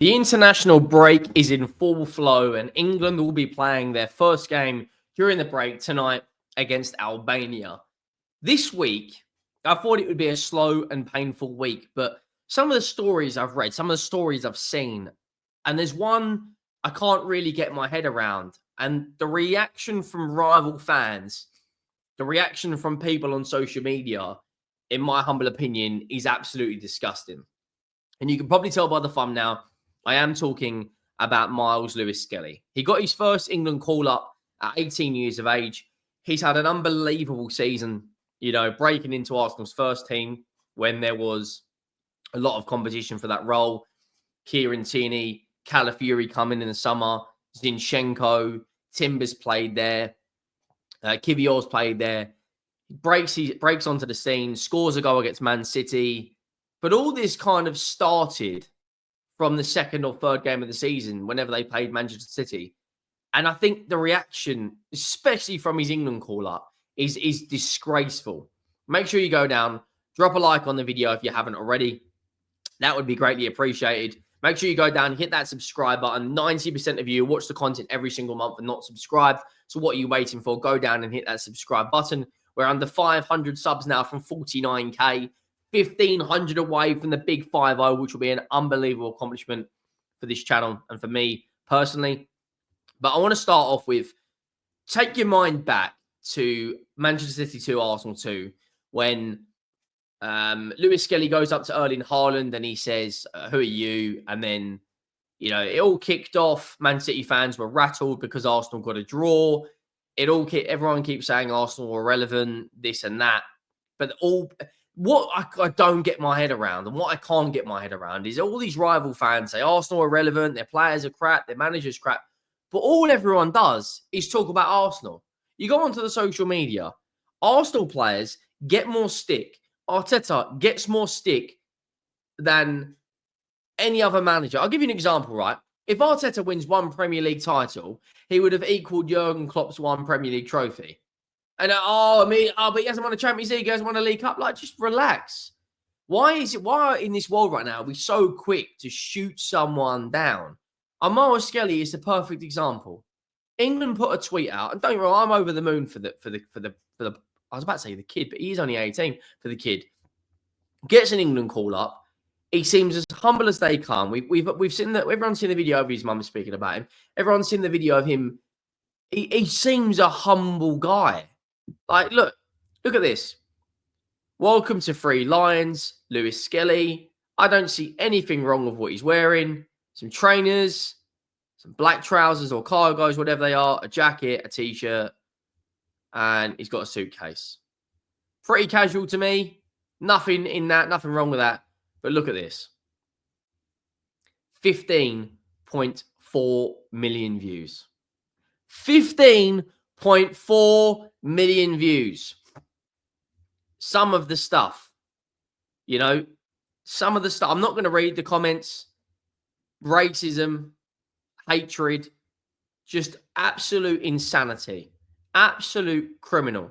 The international break is in full flow, and England will be playing their first game during the break tonight against Albania. This week, I thought it would be a slow and painful week, but some of the stories I've read, some of the stories I've seen, and there's one I can't really get my head around. And the reaction from rival fans, the reaction from people on social media, in my humble opinion, is absolutely disgusting. And you can probably tell by the thumbnail, I am talking about Myles Lewis-Skelly. He got his first England call-up at 18 years of age. He's had an unbelievable season, breaking into Arsenal's first team when there was a lot of competition for that role. Kieran Tierney, Calafiori coming in the summer, Zinchenko, Timbers played there, Kivior's played there. He breaks onto the scene, scores a goal against Man City. But all this kind of started from the second or third game of the season, whenever they played Manchester City. And I think the reaction, especially from his England call-up, is disgraceful. Make sure you go down, drop a like on the video if you haven't already. That would be greatly appreciated. Make sure you go down, hit that subscribe button. 90% of you watch the content every single month and not subscribed. So what are you waiting for? Go down and hit that subscribe button. We're under 500 subs now from 49K. 1,500 away from the big 5-0, which will be an unbelievable accomplishment for this channel and for me personally. But I want to start off with, take your mind back to Manchester City 2, Arsenal 2, when Lewis-Skelly goes up to Erling Haaland and he says, who are you? And then, it all kicked off. Man City fans were rattled because Arsenal got a draw. Everyone keeps saying Arsenal were relevant, this and that. But what I don't get my head around, and what I can't get my head around, is all these rival fans say Arsenal are relevant, their players are crap, their managers crap. But all everyone does is talk about Arsenal. You go onto the social media, Arsenal players get more stick. Arteta gets more stick than any other manager. I'll give you an example, right? If Arteta wins one Premier League title, he would have equaled Jurgen Klopp's one Premier League trophy. And but he hasn't won a Champions League, he hasn't won a League Cup. Like, just relax. Why in this world right now are we so quick to shoot someone down? And Myles Skelly is the perfect example. England put a tweet out, and don't get me wrong, I'm over the moon for the I was about to say the kid, but he's only 18 for the kid. Gets an England call up. He seems as humble as they come. We've seen that. Everyone's seen the video of his mum speaking about him. Everyone's seen the video of him. He seems a humble guy. Like, look at this. Welcome to Three Lions, Lewis-Skelly. I don't see anything wrong with what he's wearing. Some trainers, some black trousers or cargos, whatever they are, a jacket, a t-shirt, and he's got a suitcase. Pretty casual to me. Nothing in that, nothing wrong with that. But look at this. 15.4 million views. 15.4 million views. Some of the stuff, some of the stuff. I'm not going to read the comments. Racism, hatred, just absolute insanity. Absolute criminal.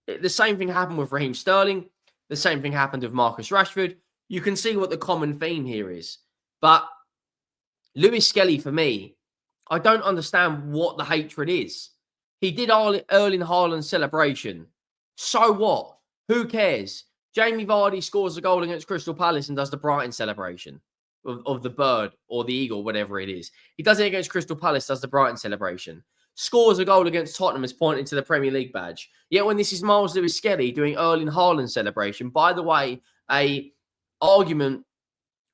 The same thing happened with Raheem Sterling. The same thing happened with Marcus Rashford. You can see what the common theme here is. But Lewis-Skelly, for me, I don't understand what the hatred is. He did Erling Haaland's celebration. So what? Who cares? Jamie Vardy scores a goal against Crystal Palace and does the Brighton celebration of the bird or the eagle, whatever it is. He does it against Crystal Palace, does the Brighton celebration. Scores a goal against Tottenham is pointing to the Premier League badge. Yet when this is Myles Lewis-Skelly doing Erling Haaland celebration, by the way, a argument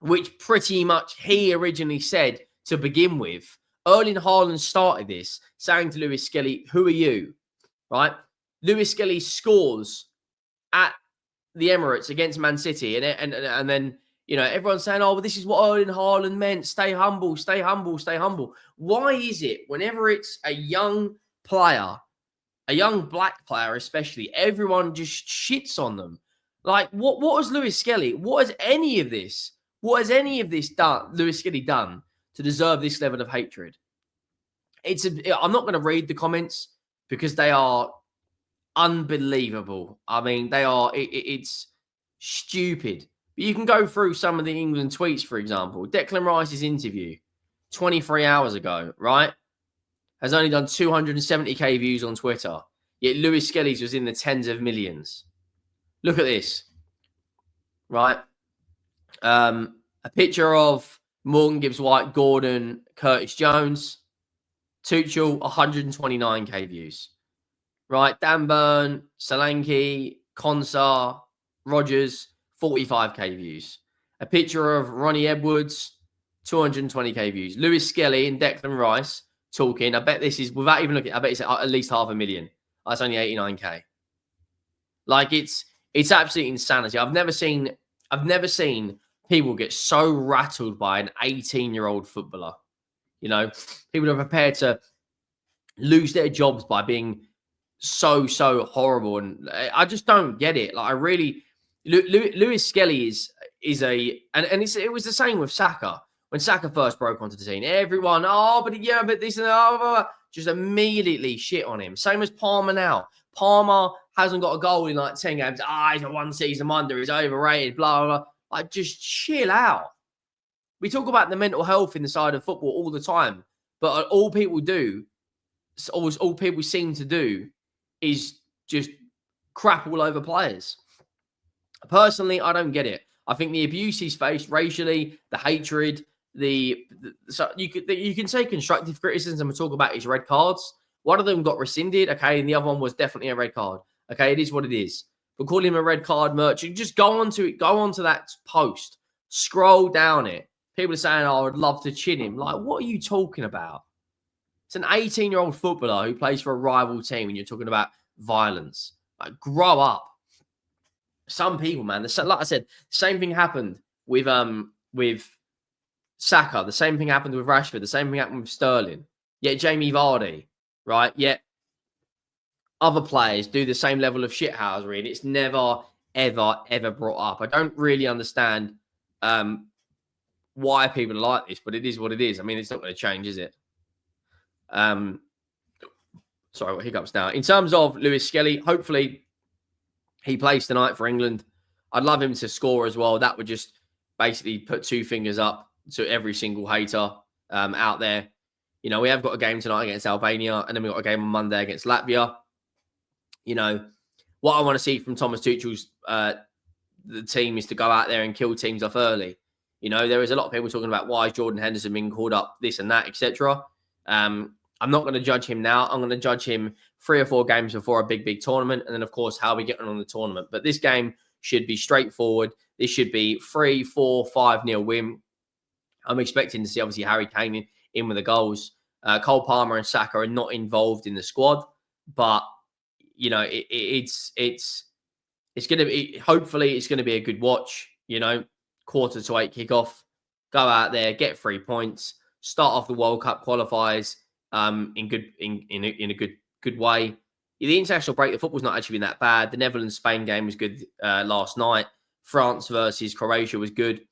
which pretty much he originally said to begin with. Erling Haaland started this, saying to Lewis-Skelly, who are you? Right? Lewis-Skelly scores at the Emirates against Man City. And then, everyone's saying, oh, well, this is what Erling Haaland meant. Stay humble, stay humble, stay humble. Why is it whenever it's a young player, a young black player especially, everyone just shits on them? Like, what has Lewis-Skelly, what has any of this done, Lewis-Skelly done to deserve this level of hatred? I'm not going to read the comments because they are unbelievable. I mean, they are, it's stupid. But you can go through some of the England tweets, for example. Declan Rice's interview 23 hours ago, right? Has only done 270k views on Twitter. Yet Lewis-Skelly's was in the tens of millions. Look at this, right? A picture of Morgan Gibbs White, Gordon, Curtis Jones, Tuchel, 129k views. Right? Dan Burn, Solanke, Konsar, Rogers, 45k views. A picture of Ronnie Edwards, 220k views. Lewis-Skelly and Declan Rice talking. I bet this is, without even looking, I bet it's at least 500,000. That's only 89k. Like it's absolute insanity. I've never seen people get so rattled by an 18-year-old footballer. You know, people are prepared to lose their jobs by being so horrible, and I just don't get it. Like I really, Lewis-Skelly is a and it was the same with Saka when Saka first broke onto the scene. Everyone, but this and that, just immediately shit on him. Same as Palmer now. Palmer hasn't got a goal in like 10 games. He's a one season wonder. He's overrated. Blah blah blah. Like just chill out. We talk about the mental health in the side of football all the time, but all people seem to do is just crap all over players. Personally, I don't get it. I think the abuse he's faced racially, the hatred, so you can say constructive criticism and talk about his red cards. One of them got rescinded, okay, and the other one was definitely a red card. Okay, it is what it is. But call him a red card merchant. Just go onto that post, scroll down it. People are saying, I would love to chin him. Like, what are you talking about? It's an 18-year-old footballer who plays for a rival team, and you're talking about violence. Like, grow up. Some people, man. Like I said, the same thing happened with Saka. The same thing happened with Rashford. The same thing happened with Sterling. Yet Jamie Vardy, right? Yet other players do the same level of shithousery, and it's never, ever brought up. I don't really understand why people are like this, but it is what it is. I mean, it's not going to change, is it? Sorry, what hiccups now. In terms of Lewis-Skelly, hopefully he plays tonight for England. I'd love him to score as well. That would just basically put two fingers up to every single hater out there. You know, we have got a game tonight against Albania, and then we've got a game on Monday against Latvia. You know, what I want to see from Thomas Tuchel's the team is to go out there and kill teams off early. You know, there is a lot of people talking about why is Jordan Henderson being called up, this and that, etc. I'm not going to judge him now. I'm going to judge him 3 or 4 games before a big tournament. And then, of course, how we get on the tournament. But this game should be straightforward. This should be 3, 4, 5-0 win. I'm expecting to see, obviously, Harry Kane in with the goals. Cole Palmer and Saka are not involved in the squad. But, you know, it's going to be, hopefully, it's going to be a good watch. You know, 7:45 kickoff. Go out there, get 3 points. Start off the World Cup qualifiers in a good way. The international break, the football's not actually been that bad. The Netherlands-Spain game was good last night. France versus Croatia was good.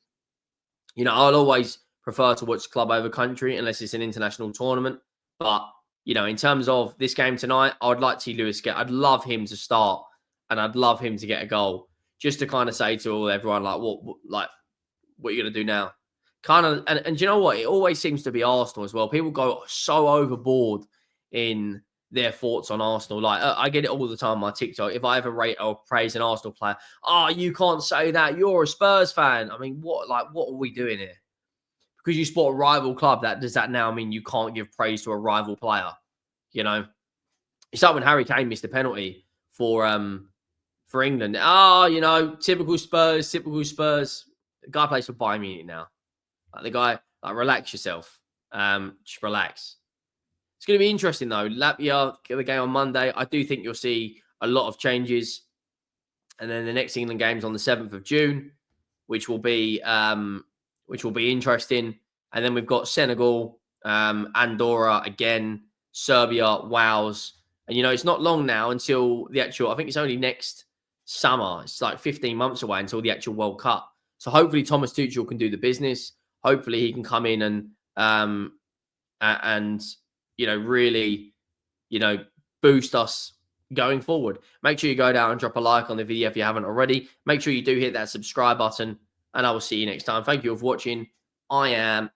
You know, I'll always prefer to watch club over country unless it's an international tournament. But, you know, in terms of this game tonight, I would like to see Lewis-Skelly. I'd love him to start, and I'd love him to get a goal, just to kind of say to everyone, like, what are you going to do now? Kind of, and do you know what? It always seems to be Arsenal as well. People go so overboard in their thoughts on Arsenal. Like, I get it all the time on my TikTok. If I ever rate or praise an Arsenal player, you can't say that. You're a Spurs fan. I mean, what are we doing here? Because you support a rival club, does that now mean you can't give praise to a rival player? You know, it's like when Harry Kane missed a penalty for England. You know, typical Spurs. The guy plays for Bayern Munich now. Like the guy, like, relax yourself. Just relax. It's going to be interesting, though. Latvia, the game on Monday. I do think you'll see a lot of changes. And then the next England game's on the 7th of June, which will be interesting. And then we've got Senegal, Andorra again, Serbia, Wales. And, you know, it's not long now until the actual, I think it's only next summer. It's like 15 months away until the actual World Cup. So hopefully Thomas Tuchel can do the business. Hopefully he can come in and you know, really, you know, boost us going forward. Make sure you go down and drop a like on the video if you haven't already. Make sure you do hit that subscribe button. and I will see you next time. Thank you for watching. I am